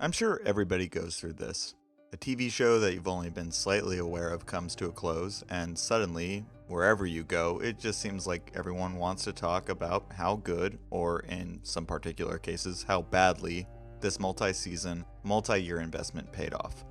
I'm sure everybody goes through this. A TV show that you've only been slightly aware of comes to a close, and suddenly, wherever you go, it just seems like everyone wants to talk about how good, or in some particular cases, how badly, this multi-season, multi-year investment paid off.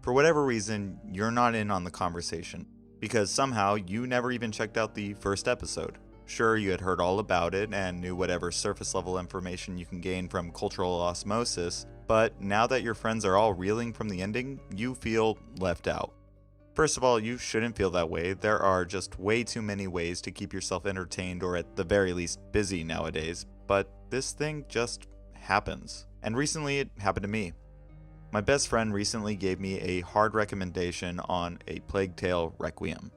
For whatever reason, you're not in on the conversation, because somehow you never even checked out the first episode. Sure, you had heard all about it and knew whatever surface level information you can gain from cultural osmosis, but now that your friends are all reeling from the ending, you feel left out. First of all, you shouldn't feel that way. There are just way too many ways to keep yourself entertained or at the very least busy nowadays, but this thing just happens. And recently it happened to me. My best friend recently gave me a hard recommendation on A Plague Tale: Requiem.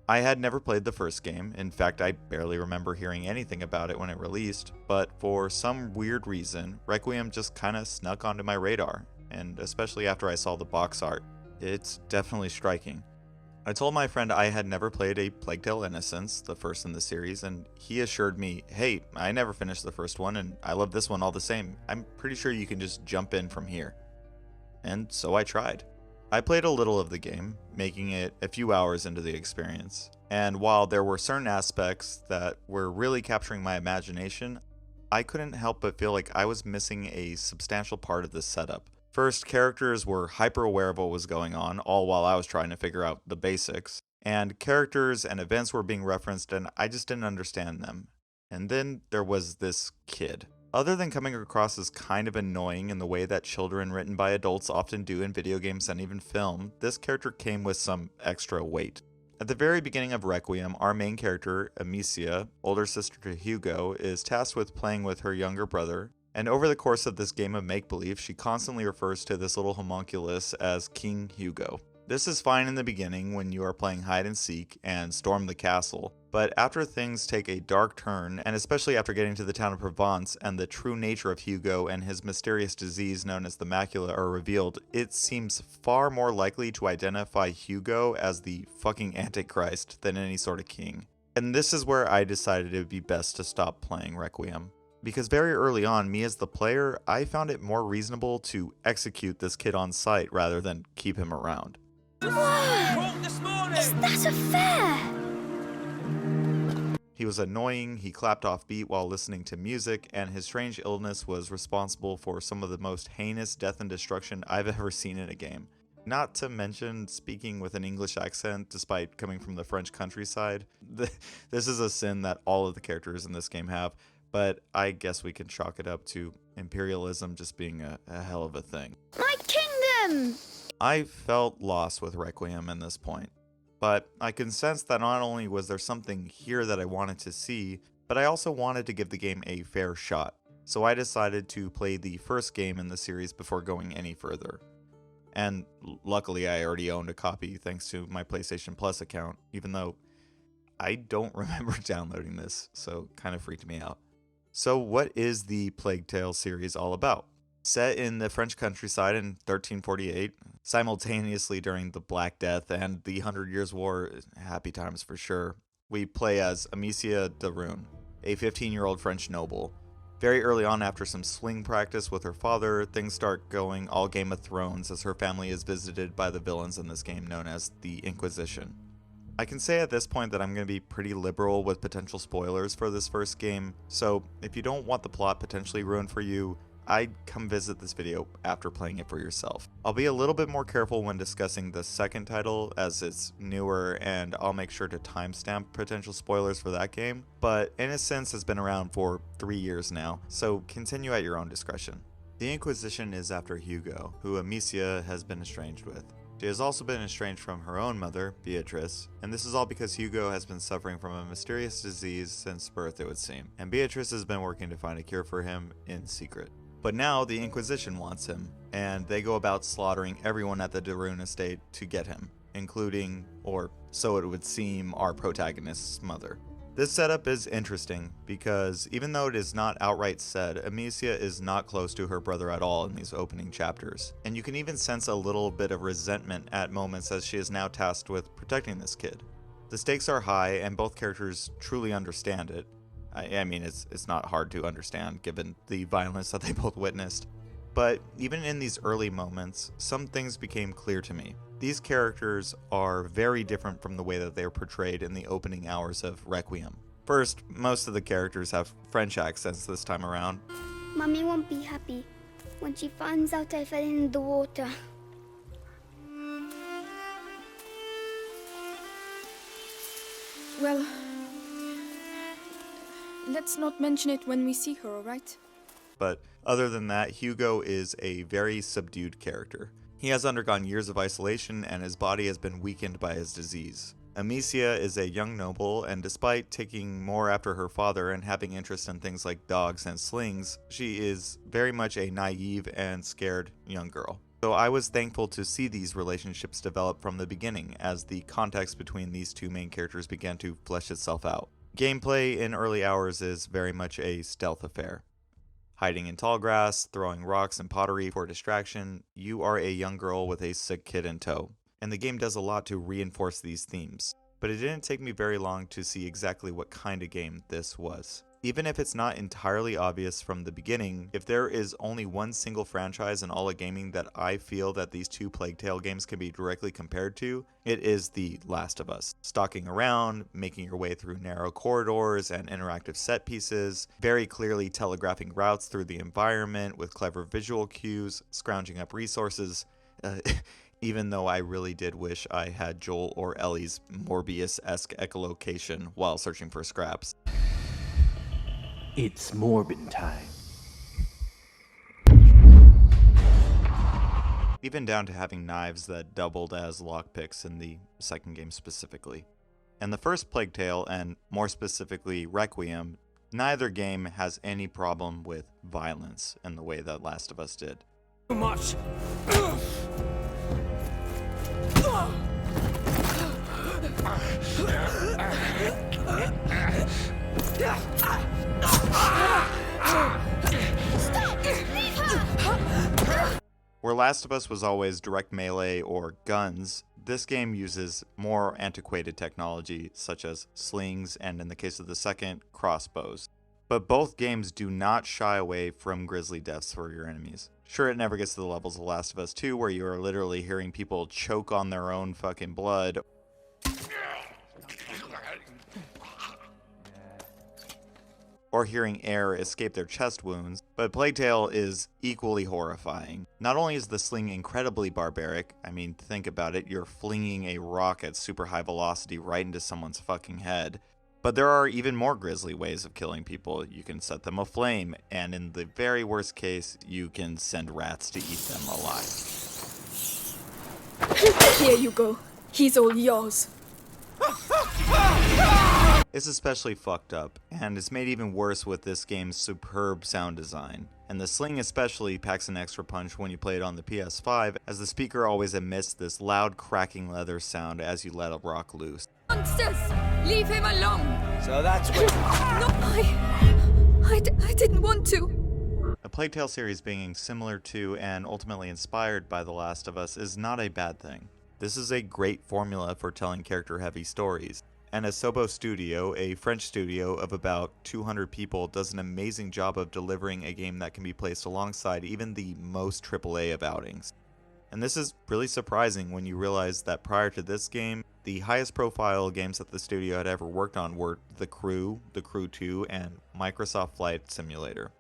I had never played the first game, in fact I barely remember hearing anything about it when it released, but for some weird reason, Requiem just kinda snuck onto my radar, and especially after I saw the box art. It's definitely striking. I told my friend I had never played A Plague Tale: Innocence, the first in the series, and he assured me, hey, I never finished the first one and I love this one all the same. I'm pretty sure you can just jump in from here. And so I tried. I played a little of the game, making it a few hours into the experience, and while there were certain aspects that were really capturing my imagination, I couldn't help but feel like I was missing a substantial part of the setup. First, characters were hyper aware of what was going on, all while I was trying to figure out the basics, and characters and events were being referenced and I just didn't understand them. And then there was this kid. Other than coming across as kind of annoying in the way that children written by adults often do in video games and even film, this character came with some extra weight. At the very beginning of Requiem, our main character, Amicia, older sister to Hugo, is tasked with playing with her younger brother, and over the course of this game of make-believe, she constantly refers to this little homunculus as King Hugo. This is fine in the beginning when you are playing hide and seek and storm the castle, but after things take a dark turn, and especially after getting to the town of Provence and the true nature of Hugo and his mysterious disease known as the macula are revealed, it seems far more likely to identify Hugo as the fucking Antichrist than any sort of king. And this is where I decided it would be best to stop playing Requiem. Because very early on, me as the player, I found it more reasonable to execute this kid on sight rather than keep him around. Whoa! Is that a fair? He was annoying, he clapped off beat while listening to music, and his strange illness was responsible for some of the most heinous death and destruction I've ever seen in a game. Not to mention speaking with an English accent despite coming from the French countryside. This is a sin that all of the characters in this game have, but I guess we can chalk it up to imperialism just being a hell of a thing. My kingdom! I felt lost with Requiem at this point, but I could sense that not only was there something here that I wanted to see, but I also wanted to give the game a fair shot, so I decided to play the first game in the series before going any further. And luckily I already owned a copy thanks to my PlayStation Plus account, even though I don't remember downloading this, so kind of freaked me out. So what is the Plague Tale series all about? Set in the French countryside in 1348, simultaneously during the Black Death and the 100 Years' War, happy times for sure, we play as Amicia de Rune, a 15-year-old French noble. Very early on, after some swing practice with her father, things start going all Game of Thrones as her family is visited by the villains in this game known as the Inquisition. I can say at this point that I'm going to be pretty liberal with potential spoilers for this first game, so if you don't want the plot potentially ruined for you, I'd come visit this video after playing it for yourself. I'll be a little bit more careful when discussing the second title as it's newer, and I'll make sure to timestamp potential spoilers for that game, but Innocence has been around for 3 years now, so continue at your own discretion. The Inquisition is after Hugo, who Amicia has been estranged with. She has also been estranged from her own mother, Beatrice, and this is all because Hugo has been suffering from a mysterious disease since birth, it would seem, and Beatrice has been working to find a cure for him in secret. But now the Inquisition wants him, and they go about slaughtering everyone at the de Rune estate to get him, including, or so it would seem, our protagonist's mother. This setup is interesting because even though it is not outright said, Amicia is not close to her brother at all in these opening chapters, and you can even sense a little bit of resentment at moments as she is now tasked with protecting this kid. The stakes are high and both characters truly understand it. I mean, it's not hard to understand given the violence that they both witnessed. But even in these early moments, some things became clear to me. These characters are very different from the way that they are portrayed in the opening hours of Requiem. First, most of the characters have French accents this time around. Mummy won't be happy when she finds out I fell in the water. Well, let's not mention it when we see her, alright? But other than that, Hugo is a very subdued character. He has undergone years of isolation and his body has been weakened by his disease. Amicia is a young noble, and despite taking more after her father and having interest in things like dogs and slings, she is very much a naive and scared young girl. So I was thankful to see these relationships develop from the beginning as the context between these two main characters began to flesh itself out. Gameplay in early hours is very much a stealth affair. Hiding in tall grass, throwing rocks and pottery for distraction, you are a young girl with a sick kid in tow. And the game does a lot to reinforce these themes. But it didn't take me very long to see exactly what kind of game this was. Even if it's not entirely obvious from the beginning, if there is only one single franchise in all of gaming that I feel that these two Plague Tale games can be directly compared to, it is The Last of Us. Stalking around, making your way through narrow corridors and interactive set pieces, very clearly telegraphing routes through the environment with clever visual cues, scrounging up resources. Even though I really did wish I had Joel or Ellie's Morbius-esque echolocation while searching for scraps. It's Morbin time. Even down to having knives that doubled as lockpicks in the second game specifically. And the first Plague Tale, and more specifically Requiem, neither game has any problem with violence in the way that Last of Us did. Too much. Where Last of Us was always direct melee or guns, this game uses more antiquated technology such as slings and, in the case of the second, crossbows. But both games do not shy away from grisly deaths for your enemies. Sure, it never gets to the levels of Last of Us 2 where you are literally hearing people choke on their own fucking blood, or hearing air escape their chest wounds, but Plague Tale is equally horrifying. Not only is the sling incredibly barbaric, I mean, think about it, you're flinging a rock at super high velocity right into someone's fucking head, but there are even more grisly ways of killing people. You can set them aflame, and in the very worst case, you can send rats to eat them alive. Here you go. He's all yours. It's especially fucked up, and it's made even worse with this game's superb sound design. And the sling especially packs an extra punch when you play it on the PS5, as the speaker always emits this loud cracking leather sound as you let a rock loose. Monsters! Leave him alone! So that's what. No, I didn't want to. The Plague Tale series being similar to and ultimately inspired by The Last of Us is not a bad thing. This is a great formula for telling character-heavy stories. And Asobo Studio, a French studio of about 200 people, does an amazing job of delivering a game that can be placed alongside even the most AAA of outings. And this is really surprising when you realize that prior to this game, the highest profile games that the studio had ever worked on were The Crew 2, and Microsoft Flight Simulator.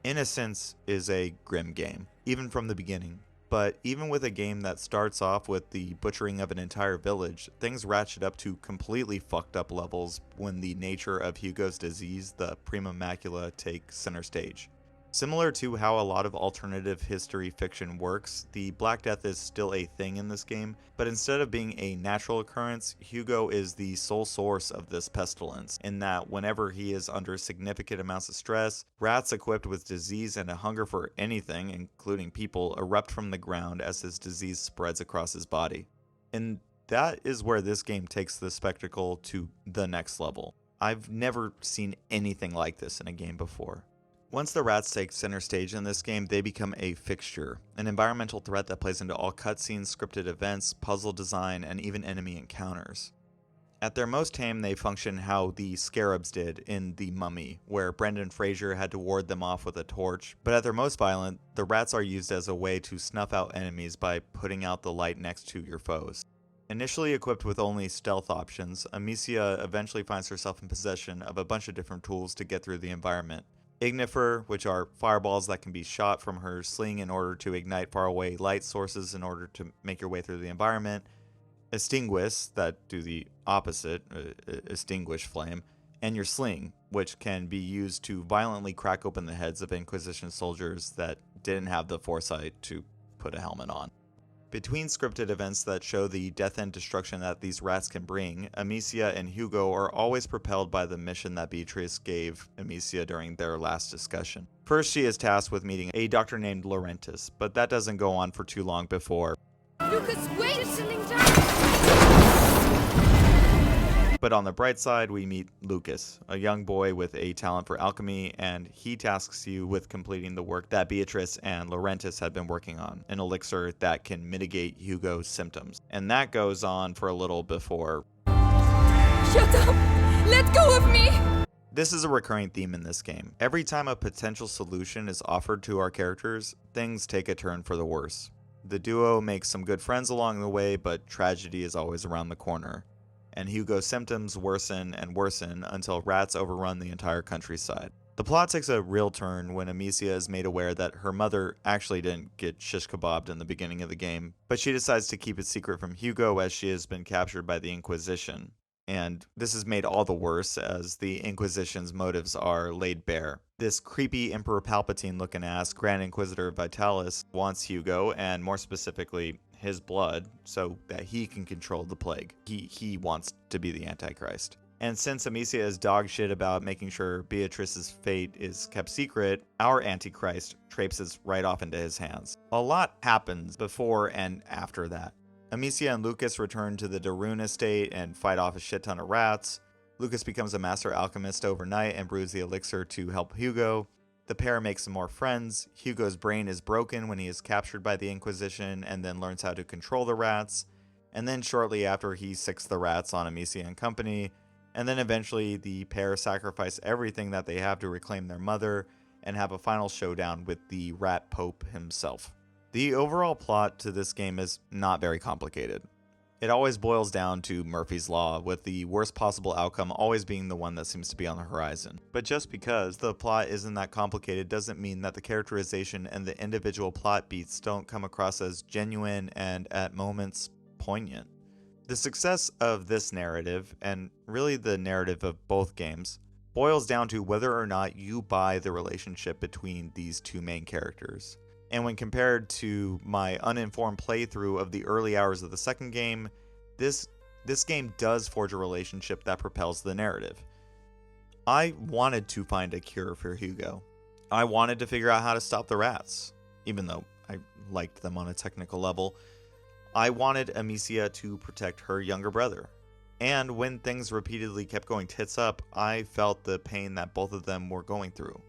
Innocence is a grim game, even from the beginning. But even with a game that starts off with the butchering of an entire village, things ratchet up to completely fucked up levels when the nature of Hugo's disease, the prima macula, takes center stage. Similar to how a lot of alternative history fiction works, the Black Death is still a thing in this game, but instead of being a natural occurrence, Hugo is the sole source of this pestilence, in that whenever he is under significant amounts of stress, rats equipped with disease and a hunger for anything, including people, erupt from the ground as his disease spreads across his body. And that is where this game takes the spectacle to the next level. I've never seen anything like this in a game before. Once the rats take center stage in this game, they become a fixture, an environmental threat that plays into all cutscenes, scripted events, puzzle design, and even enemy encounters. At their most tame, they function how the scarabs did in The Mummy, where Brendan Fraser had to ward them off with a torch. But at their most violent, the rats are used as a way to snuff out enemies by putting out the light next to your foes. Initially equipped with only stealth options, Amicia eventually finds herself in possession of a bunch of different tools to get through the environment. Ignifer, which are fireballs that can be shot from her sling in order to ignite faraway light sources in order to make your way through the environment. Extinguish, that do the opposite, extinguish flame, and your sling, which can be used to violently crack open the heads of Inquisition soldiers that didn't have the foresight to put a helmet on. Between scripted events that show the death and destruction that these rats can bring, Amicia and Hugo are always propelled by the mission that Beatrice gave Amicia during their last discussion. First, she is tasked with meeting a doctor named Laurentis, but that doesn't go on for too long before. Lucas, wait! But on the bright side, we meet Lucas, a young boy with a talent for alchemy, and he tasks you with completing the work that Beatrice and Laurentis had been working on, an elixir that can mitigate Hugo's symptoms. And that goes on for a little before... Shut up! Let go of me! This is a recurring theme in this game. Every time a potential solution is offered to our characters, things take a turn for the worse. The duo makes some good friends along the way, but tragedy is always around the corner. And Hugo's symptoms worsen and worsen until rats overrun the entire countryside. The plot takes a real turn when Amicia is made aware that her mother actually didn't get shish kebabbed in the beginning of the game, but she decides to keep it secret from Hugo as she has been captured by the Inquisition. And this is made all the worse as the Inquisition's motives are laid bare. This creepy Emperor Palpatine-looking ass Grand Inquisitor Vitalis wants Hugo, and more specifically, his blood, so that he can control the plague. He wants to be the Antichrist. And since Amicia is dog shit about making sure Beatrice's fate is kept secret, our Antichrist traipses right off into his hands. A lot happens before and after that. Amicia and Lucas return to the Darun estate and fight off a shit ton of rats. Lucas becomes a master alchemist overnight and brews the elixir to help Hugo. The pair makes some more friends. Hugo's brain is broken when he is captured by the Inquisition and then learns how to control the rats. And then shortly after, he sicks the rats on Amicia and company. And then eventually the pair sacrifice everything that they have to reclaim their mother and have a final showdown with the Rat Pope himself. The overall plot to this game is not very complicated. It always boils down to Murphy's Law, with the worst possible outcome always being the one that seems to be on the horizon. But just because the plot isn't that complicated doesn't mean that the characterization and the individual plot beats don't come across as genuine and, at moments, poignant. The success of this narrative, and really the narrative of both games, boils down to whether or not you buy the relationship between these two main characters. And when compared to my uninformed playthrough of the early hours of the second game, this game does forge a relationship that propels the narrative. I wanted to find a cure for Hugo. I wanted to figure out how to stop the rats, even though I liked them on a technical level. I wanted Amicia to protect her younger brother. And when things repeatedly kept going tits up, I felt the pain that both of them were going through.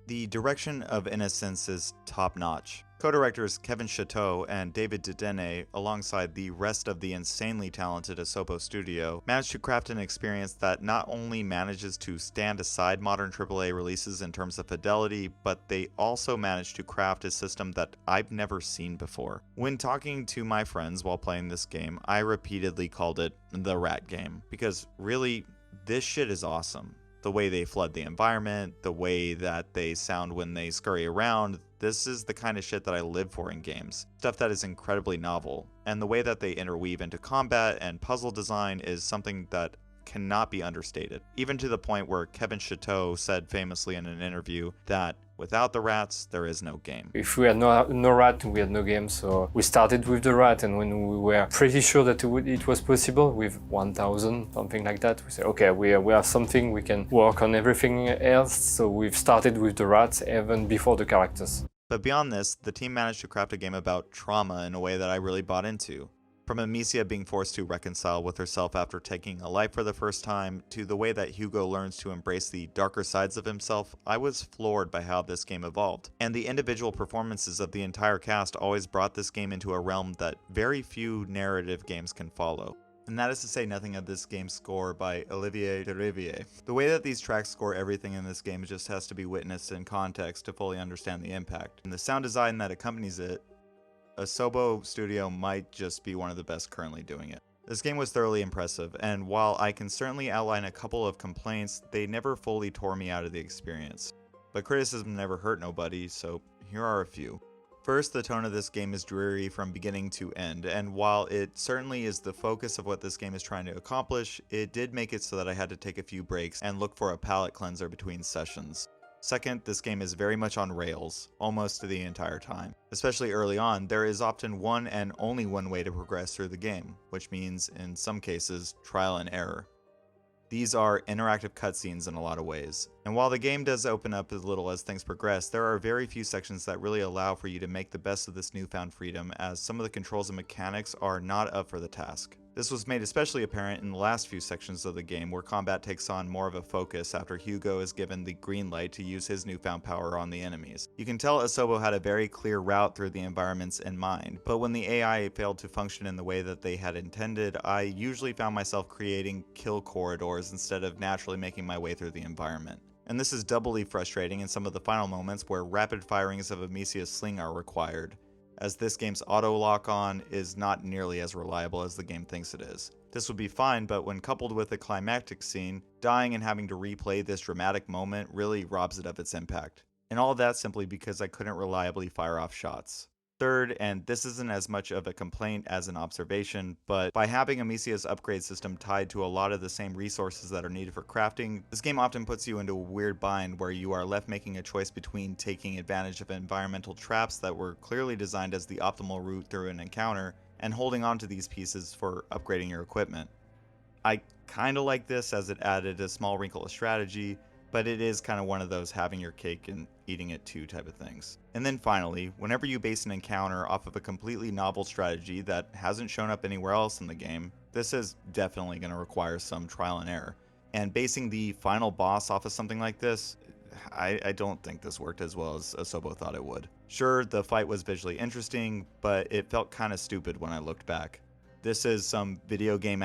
The direction of Innocence is top-notch. Co-directors Kevin Chateau and David Didene, alongside the rest of the insanely talented Asobo studio, managed to craft an experience that not only manages to stand aside modern AAA releases in terms of fidelity, but they also managed to craft a system that I've never seen before. When talking to my friends while playing this game, I repeatedly called it the Rat Game, because really, this shit is awesome. The way they flood the environment, the way that they sound when they scurry around, this is the kind of shit that I live for in games. Stuff that is incredibly novel, and the way that they interweave into combat and puzzle design is something that cannot be understated. Even to the point where Kevin Chateau said famously in an interview that without the rats, there is no game. If we had no rat, we had no game, so we started with the rat, and when we were pretty sure that it was possible with 1,000, something like that, we said, okay, we have something, we can work on everything else, so we've started with the rats even before the characters. But beyond this, the team managed to craft a game about trauma in a way that I really bought into. From Amicia being forced to reconcile with herself after taking a life for the first time, to the way that Hugo learns to embrace the darker sides of himself, I was floored by how this game evolved. And the individual performances of the entire cast always brought this game into a realm that very few narrative games can follow. And that is to say nothing of this game's score by Olivier Derivier. The way that these tracks score everything in this game just has to be witnessed in context to fully understand the impact. And the sound design that accompanies it, Asobo Studio might just be one of the best currently doing it. This game was thoroughly impressive, and while I can certainly outline a couple of complaints, they never fully tore me out of the experience. But criticism never hurt nobody, so here are a few. First, the tone of this game is dreary from beginning to end, and while it certainly is the focus of what this game is trying to accomplish, it did make it so that I had to take a few breaks and look for a palate cleanser between sessions. Second, this game is very much on rails, almost the entire time. Especially early on, there is often one and only one way to progress through the game, which means, in some cases, trial and error. These are interactive cutscenes in a lot of ways, and while the game does open up a little as things progress, there are very few sections that really allow for you to make the best of this newfound freedom, as some of the controls and mechanics are not up for the task. This was made especially apparent in the last few sections of the game, where combat takes on more of a focus after Hugo is given the green light to use his newfound power on the enemies. You can tell Asobo had a very clear route through the environments in mind, but when the AI failed to function in the way that they had intended, I usually found myself creating kill corridors instead of naturally making my way through the environment. And this is doubly frustrating in some of the final moments where rapid firings of Amicia's sling are required, as this game's auto lock-on is not nearly as reliable as the game thinks it is. This would be fine, but when coupled with a climactic scene, dying and having to replay this dramatic moment really robs it of its impact. And all of that simply because I couldn't reliably fire off shots. Third, and this isn't as much of a complaint as an observation, but by having Amicia's upgrade system tied to a lot of the same resources that are needed for crafting, this game often puts you into a weird bind where you are left making a choice between taking advantage of environmental traps that were clearly designed as the optimal route through an encounter, and holding on to these pieces for upgrading your equipment. I kinda like this as it added a small wrinkle of strategy, but it is kind of one of those having your cake and eating it too type of things. And then finally, whenever you base an encounter off of a completely novel strategy that hasn't shown up anywhere else in the game, this is definitely going to require some trial and error. And basing the final boss off of something like this, I don't think this worked as well as Asobo thought it would. Sure, the fight was visually interesting, but it felt kind of stupid when I looked back. This is some video game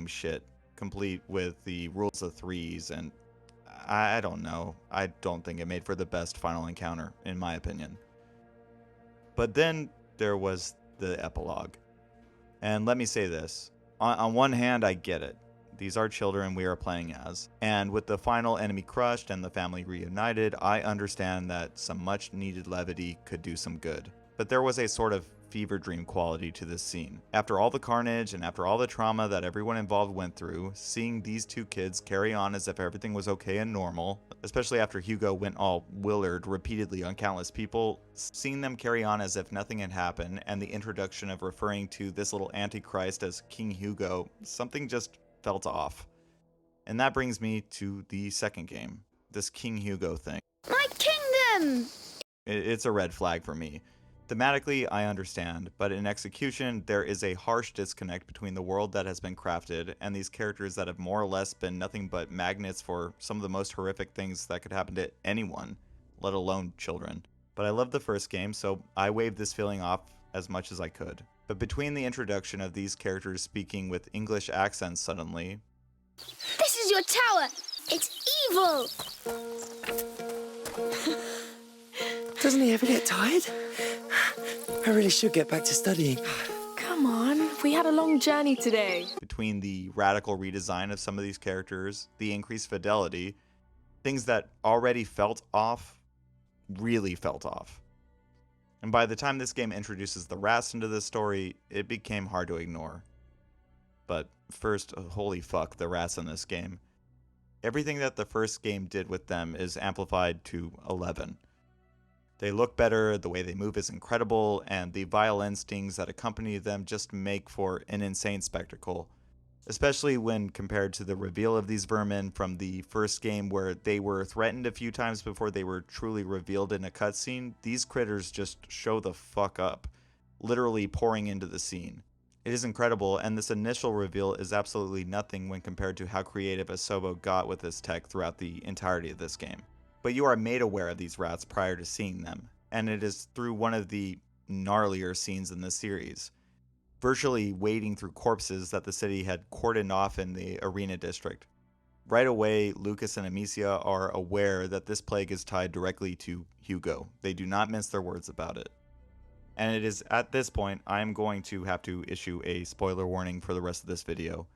shit, complete with the rules of threes, and I don't know. I don't think it made for the best final encounter, in my opinion. But then there was the epilogue. And let me say this. On one hand, I get it. These are children we are playing as. And with the final enemy crushed and the family reunited, I understand that some much needed levity could do some good. But there was a sort of fever dream quality to this scene. After all the carnage and after all the trauma that everyone involved went through, seeing these two kids carry on as if everything was okay and normal, especially after Hugo went all Willard repeatedly on countless people, seeing them carry on as if nothing had happened, and the introduction of referring to this little antichrist as King Hugo, something just felt off. And that brings me to the second game, this King Hugo thing. My kingdom! It's a red flag for me. Thematically, I understand, but in execution, there is a harsh disconnect between the world that has been crafted and these characters that have more or less been nothing but magnets for some of the most horrific things that could happen to anyone, let alone children. But I love the first game, so I waved this feeling off as much as I could. But between the introduction of these characters speaking with English accents suddenly... This is your tower! It's evil! Doesn't he ever get tired? I really should get back to studying. Come on, we had a long journey today. Between the radical redesign of some of these characters, the increased fidelity, things that already felt off, really felt off. And by the time this game introduces the rats into the story, it became hard to ignore. But first, holy fuck, the rats in this game. Everything that the first game did with them is amplified to 11. They look better, the way they move is incredible, and the violin stings that accompany them just make for an insane spectacle. Especially when compared to the reveal of these vermin from the first game where they were threatened a few times before they were truly revealed in a cutscene, these critters just show the fuck up, literally pouring into the scene. It is incredible, and this initial reveal is absolutely nothing when compared to how creative Asobo got with this tech throughout the entirety of this game. But you are made aware of these rats prior to seeing them, and it is through one of the gnarlier scenes in this series. virtually wading through corpses that the city had cordoned off in the arena district. Right away, Lucas and Amicia are aware that this plague is tied directly to Hugo. They do not mince their words about it. And it is at this point I'm going to have to issue a spoiler warning for the rest of this video,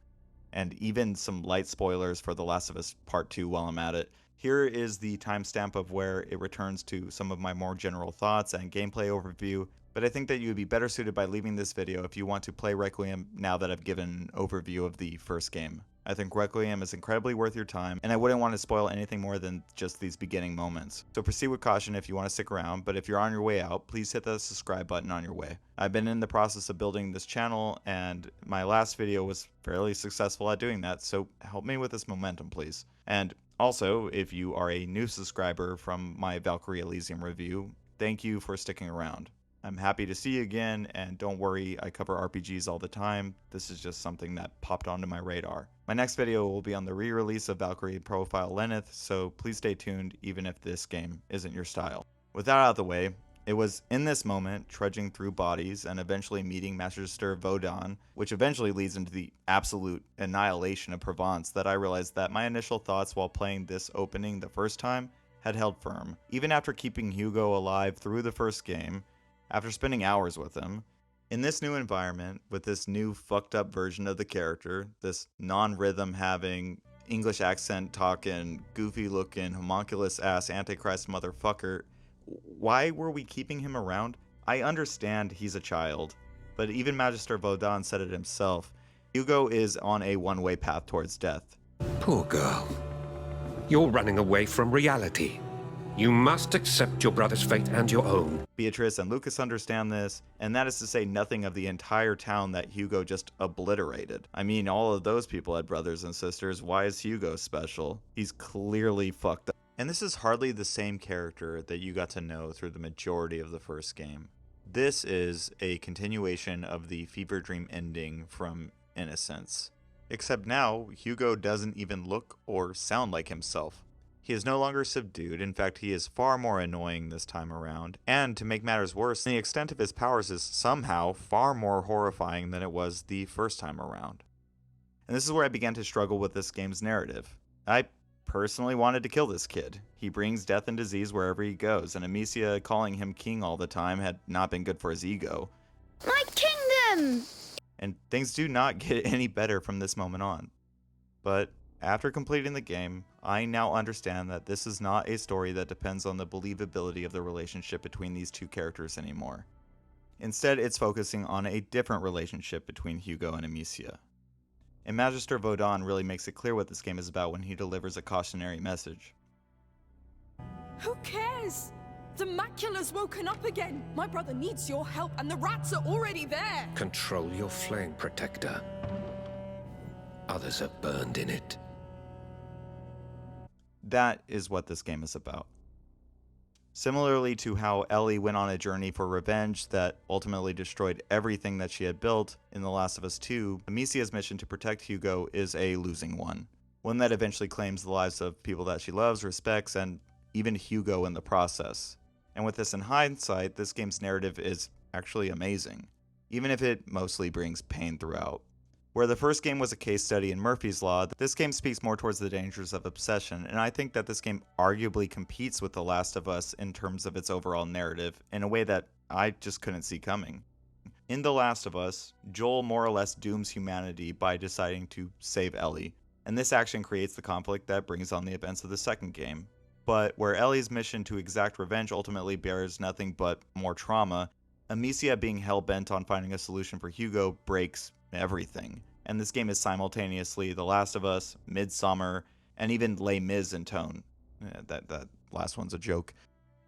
and even some light spoilers for The Last of Us Part 2 while I'm at it. Here is the timestamp of where it returns to some of my more general thoughts and gameplay overview, but I think that you would be better suited by leaving this video if you want to play Requiem now that I've given an overview of the first game. I think Requiem is incredibly worth your time, and I wouldn't want to spoil anything more than just these beginning moments. So proceed with caution if you want to stick around, but if you're on your way out, please hit the subscribe button on your way. I've been in the process of building this channel, and my last video was fairly successful at doing that, so help me with this momentum, please. And also, if you are a new subscriber from my Valkyrie Elysium review, thank you for sticking around. I'm happy to see you again, and don't worry, I cover RPGs all the time. This is just something that popped onto my radar. My next video will be on the re-release of Valkyrie Profile Lenneth, so please stay tuned even if this game isn't your style. With that out of the way, it was in this moment, trudging through bodies and eventually meeting Magister Vaudin, which eventually leads into the absolute annihilation of Provence, that I realized that my initial thoughts while playing this opening the first time had held firm. Even after keeping Hugo alive through the first game, after spending hours with him, in this new environment, with this new fucked up version of the character, this non-rhythm having, English accent talking, goofy looking, homunculus ass antichrist motherfucker, why were we keeping him around? I understand he's a child, but even Magister Vaudin said it himself. Hugo is on a one-way path towards death. Poor girl. You're running away from reality. You must accept your brother's fate and your own. Beatrice and Lucas understand this, and that is to say nothing of the entire town that Hugo just obliterated. I mean, all of those people had brothers and sisters. Why is Hugo special? He's clearly fucked up. And this is hardly the same character that you got to know through the majority of the first game. This is a continuation of the fever dream ending from Innocence. Except now, Hugo doesn't even look or sound like himself. He is no longer subdued, in fact he is far more annoying this time around, and to make matters worse, the extent of his powers is somehow far more horrifying than it was the first time around. And this is where I began to struggle with this game's narrative. I personally wanted to kill this kid. He brings death and disease wherever he goes, and Amicia calling him king all the time had not been good for his ego. My kingdom! And things do not get any better from this moment on. But after completing the game, I now understand that this is not a story that depends on the believability of the relationship between these two characters anymore. Instead, it's focusing on a different relationship between Hugo and Amicia. And Magister Vaudin really makes it clear what this game is about when he delivers a cautionary message. Who cares? The macula's woken up again. My brother needs your help, and the rats are already there. Control your flame, Protector. Others are burned in it. That is what this game is about. Similarly to how Ellie went on a journey for revenge that ultimately destroyed everything that she had built in The Last of Us 2, Amicia's mission to protect Hugo is a losing one. One that eventually claims the lives of people that she loves, respects, and even Hugo in the process. And with this in hindsight, this game's narrative is actually amazing, even if it mostly brings pain throughout. Where the first game was a case study in Murphy's Law, this game speaks more towards the dangers of obsession, and I think that this game arguably competes with The Last of Us in terms of its overall narrative in a way that I just couldn't see coming. In The Last of Us, Joel more or less dooms humanity by deciding to save Ellie, and this action creates the conflict that brings on the events of the second game. But where Ellie's mission to exact revenge ultimately bears nothing but more trauma, Amicia being hell-bent on finding a solution for Hugo breaks everything. And this game is simultaneously The Last of Us, Midsummer, and even Les Mis in tone. That last one's a joke.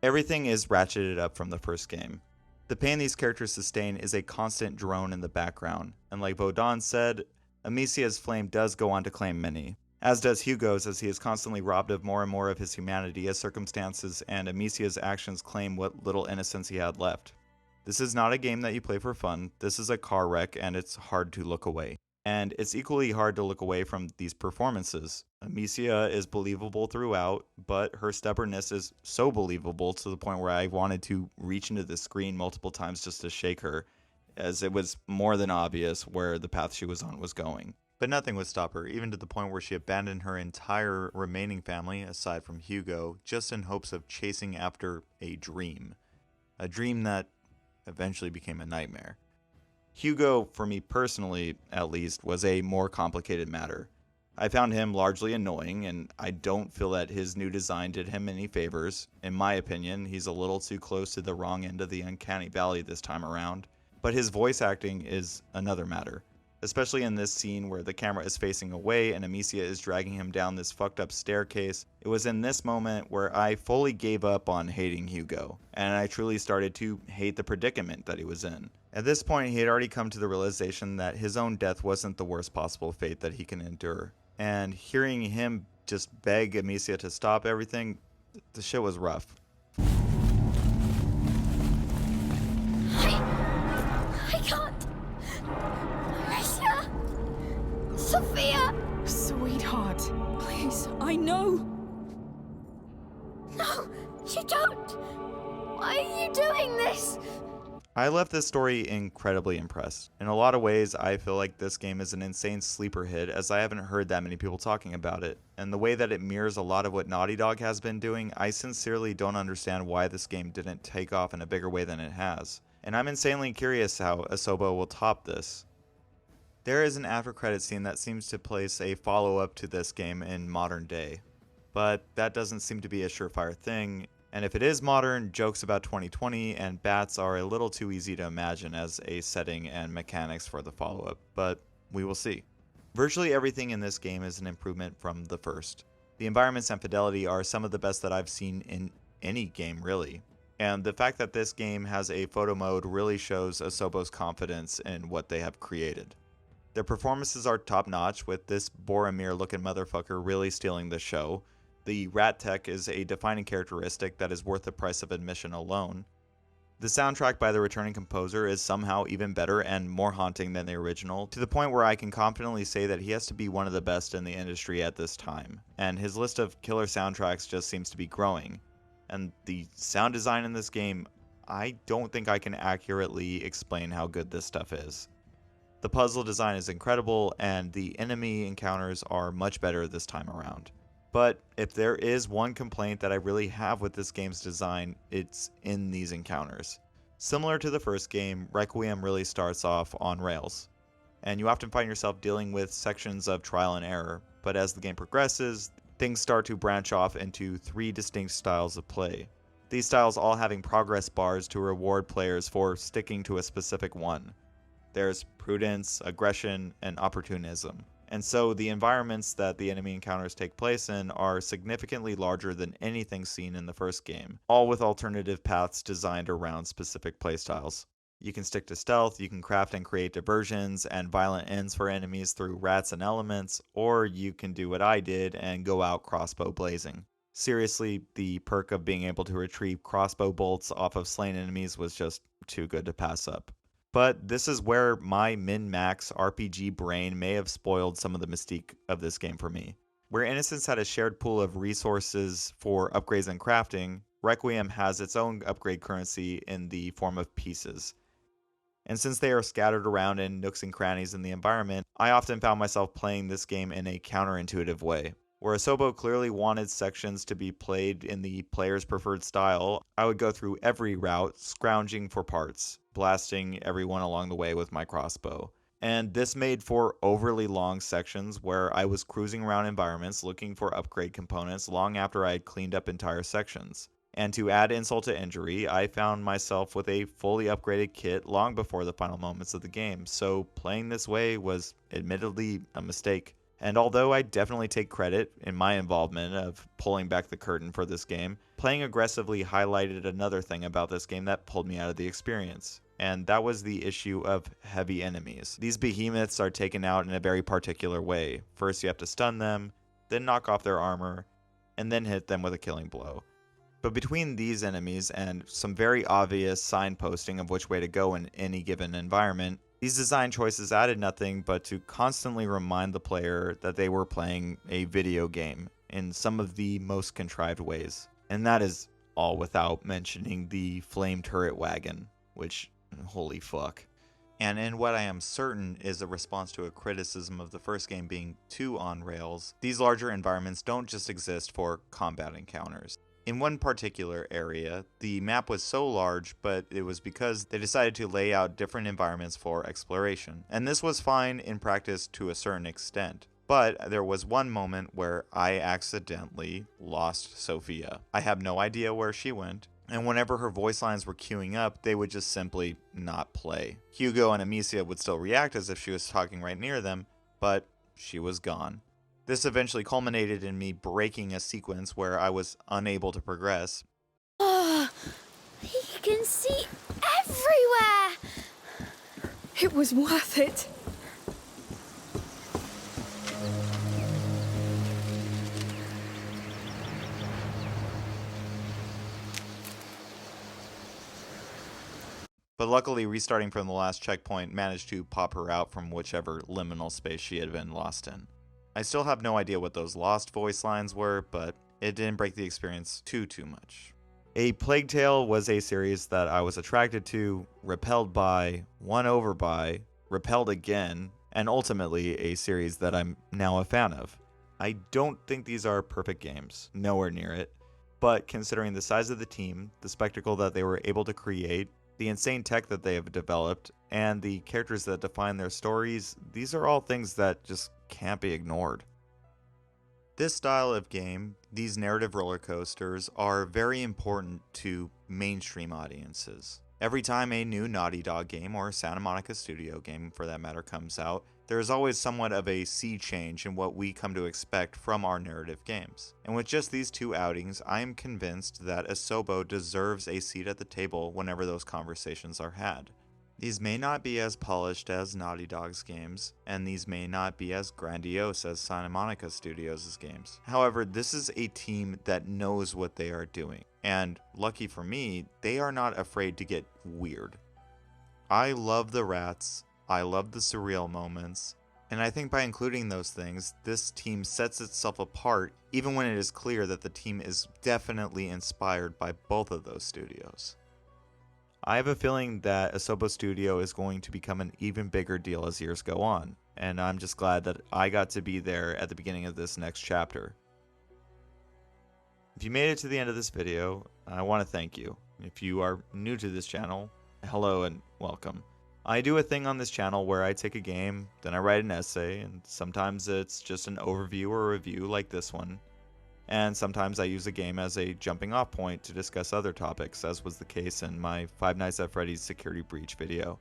Everything is ratcheted up from the first game. The pain these characters sustain is a constant drone in the background, and like Vaudin said, Amicia's flame does go on to claim many, as does Hugo's, as he is constantly robbed of more and more of his humanity as circumstances and Amicia's actions claim what little innocence he had left. This is not a game that you play for fun, this is a car wreck and it's hard to look away. And it's equally hard to look away from these performances. Amicia is believable throughout, but her stubbornness is so believable to the point where I wanted to reach into the screen multiple times just to shake her. as it was more than obvious where the path she was on was going. But nothing would stop her, even to the point where she abandoned her entire remaining family, aside from Hugo, just in hopes of chasing after a dream. A dream that eventually became a nightmare. Hugo, for me personally at least, was a more complicated matter. I found him largely annoying, and I don't feel that his new design did him any favors. In my opinion, he's a little too close to the wrong end of the uncanny valley this time around. But his voice acting is another matter. Especially in this scene where the camera is facing away and Amicia is dragging him down this fucked up staircase. It was in this moment where I fully gave up on hating Hugo, and I truly started to hate the predicament that he was in. At this point, he had already come to the realization that his own death wasn't the worst possible fate that he can endure. And hearing him just beg Amicia to stop everything, the shit was rough. I can't. Amicia! Sophia! Sweetheart, please, I know. No, you don't! Why are you doing this? I left this story incredibly impressed. In a lot of ways, I feel like this game is an insane sleeper hit, as I haven't heard that many people talking about it. And the way that it mirrors a lot of what Naughty Dog has been doing, I sincerely don't understand why this game didn't take off in a bigger way than it has. And I'm insanely curious how Asobo will top this. There is an after credit scene that seems to place a follow-up to this game in modern day. But that doesn't seem to be a surefire thing. And if it is modern, jokes about 2020 and bats are a little too easy to imagine as a setting and mechanics for the follow-up, but we will see. Virtually everything in this game is an improvement from the first. The environments and fidelity are some of the best that I've seen in any game, really. And the fact that this game has a photo mode really shows Asobo's confidence in what they have created. Their performances are top-notch, with this Boromir-looking motherfucker really stealing the show. The rat tech is a defining characteristic that is worth the price of admission alone. The soundtrack by the returning composer is somehow even better and more haunting than the original, to the point where I can confidently say that he has to be one of the best in the industry at this time, and his list of killer soundtracks just seems to be growing. And the sound design in this game, I don't think I can accurately explain how good this stuff is. The puzzle design is incredible, and the enemy encounters are much better this time around. But if there is one complaint that I really have with this game's design, it's in these encounters. Similar to the first game, Requiem really starts off on rails, and you often find yourself dealing with sections of trial and error, but as the game progresses, things start to branch off into 3 distinct styles of play. These styles all having progress bars to reward players for sticking to a specific one. There's prudence, aggression, and opportunism. And so the environments that the enemy encounters take place in are significantly larger than anything seen in the first game, all with alternative paths designed around specific playstyles. You can stick to stealth, you can craft and create diversions and violent ends for enemies through rats and elements, or you can do what I did and go out crossbow blazing. Seriously, the perk of being able to retrieve crossbow bolts off of slain enemies was just too good to pass up. But this is where my min-max RPG brain may have spoiled some of the mystique of this game for me. Where Innocence had a shared pool of resources for upgrades and crafting, Requiem has its own upgrade currency in the form of pieces. And since they are scattered around in nooks and crannies in the environment, I often found myself playing this game in a counterintuitive way. Where Asobo clearly wanted sections to be played in the player's preferred style, I would go through every route, scrounging for parts, blasting everyone along the way with my crossbow. And this made for overly long sections where I was cruising around environments looking for upgrade components long after I had cleaned up entire sections. And to add insult to injury, I found myself with a fully upgraded kit long before the final moments of the game, so playing this way was admittedly a mistake. And although I definitely take credit in my involvement of pulling back the curtain for this game, playing aggressively highlighted another thing about this game that pulled me out of the experience. And that was the issue of heavy enemies. These behemoths are taken out in a very particular way. First you have to stun them, then knock off their armor, and then hit them with a killing blow. But between these enemies and some very obvious signposting of which way to go in any given environment, these design choices added nothing but to constantly remind the player that they were playing a video game in some of the most contrived ways. And that is all without mentioning the flame turret wagon, which, holy fuck. And in what I am certain is a response to a criticism of the first game being too on rails, these larger environments don't just exist for combat encounters. In one particular area, the map was so large, but it was because they decided to lay out different environments for exploration. And this was fine in practice to a certain extent. But there was one moment where I accidentally lost Sophia. I have no idea where she went, and whenever her voice lines were queuing up, they would just simply not play. Hugo and Amicia would still react as if she was talking right near them, but she was gone. This eventually culminated in me breaking a sequence where I was unable to progress. Oh, he can see everywhere! It was worth it. But luckily, restarting from the last checkpoint managed to pop her out from whichever liminal space she had been lost in. I still have no idea what those lost voice lines were, but it didn't break the experience too much. A Plague Tale was a series that I was attracted to, repelled by, won over by, repelled again, and ultimately a series that I'm now a fan of. I don't think these are perfect games, nowhere near it, but considering the size of the team, the spectacle that they were able to create, the insane tech that they have developed, and the characters that define their stories, these are all things that just can't be ignored. This style of game, these narrative roller coasters, are very important to mainstream audiences. Every time a new Naughty Dog game or Santa Monica Studio game for that matter comes out, there is always somewhat of a sea change in what we come to expect from our narrative games. And with just these two outings, I am convinced that Asobo deserves a seat at the table whenever those conversations are had. These may not be as polished as Naughty Dog's games, and these may not be as grandiose as Santa Monica Studios' games. However, this is a team that knows what they are doing, and lucky for me, they are not afraid to get weird. I love the rats, I love the surreal moments, and I think by including those things, this team sets itself apart even when it is clear that the team is definitely inspired by both of those studios. I have a feeling that Asobo Studio is going to become an even bigger deal as years go on, and I'm just glad that I got to be there at the beginning of this next chapter. If you made it to the end of this video, I want to thank you. If you are new to this channel, hello and welcome. I do a thing on this channel where I take a game, then I write an essay, and sometimes it's just an overview or review like this one. And sometimes I use a game as a jumping off point to discuss other topics, as was the case in my Five Nights at Freddy's Security Breach video.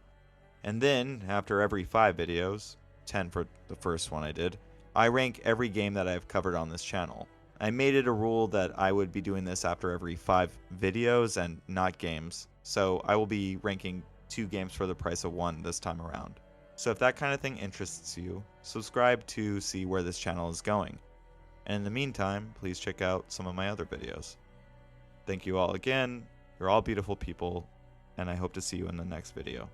And then, after every 5 videos, 10 for the first one I did, I rank every game that I've covered on this channel. I made it a rule that I would be doing this after every 5 videos and not games, so I will be ranking 2 games for the price of 1 this time around. So if that kind of thing interests you, subscribe to see where this channel is going. And in the meantime, please check out some of my other videos. Thank you all again, you're all beautiful people, and I hope to see you in the next video.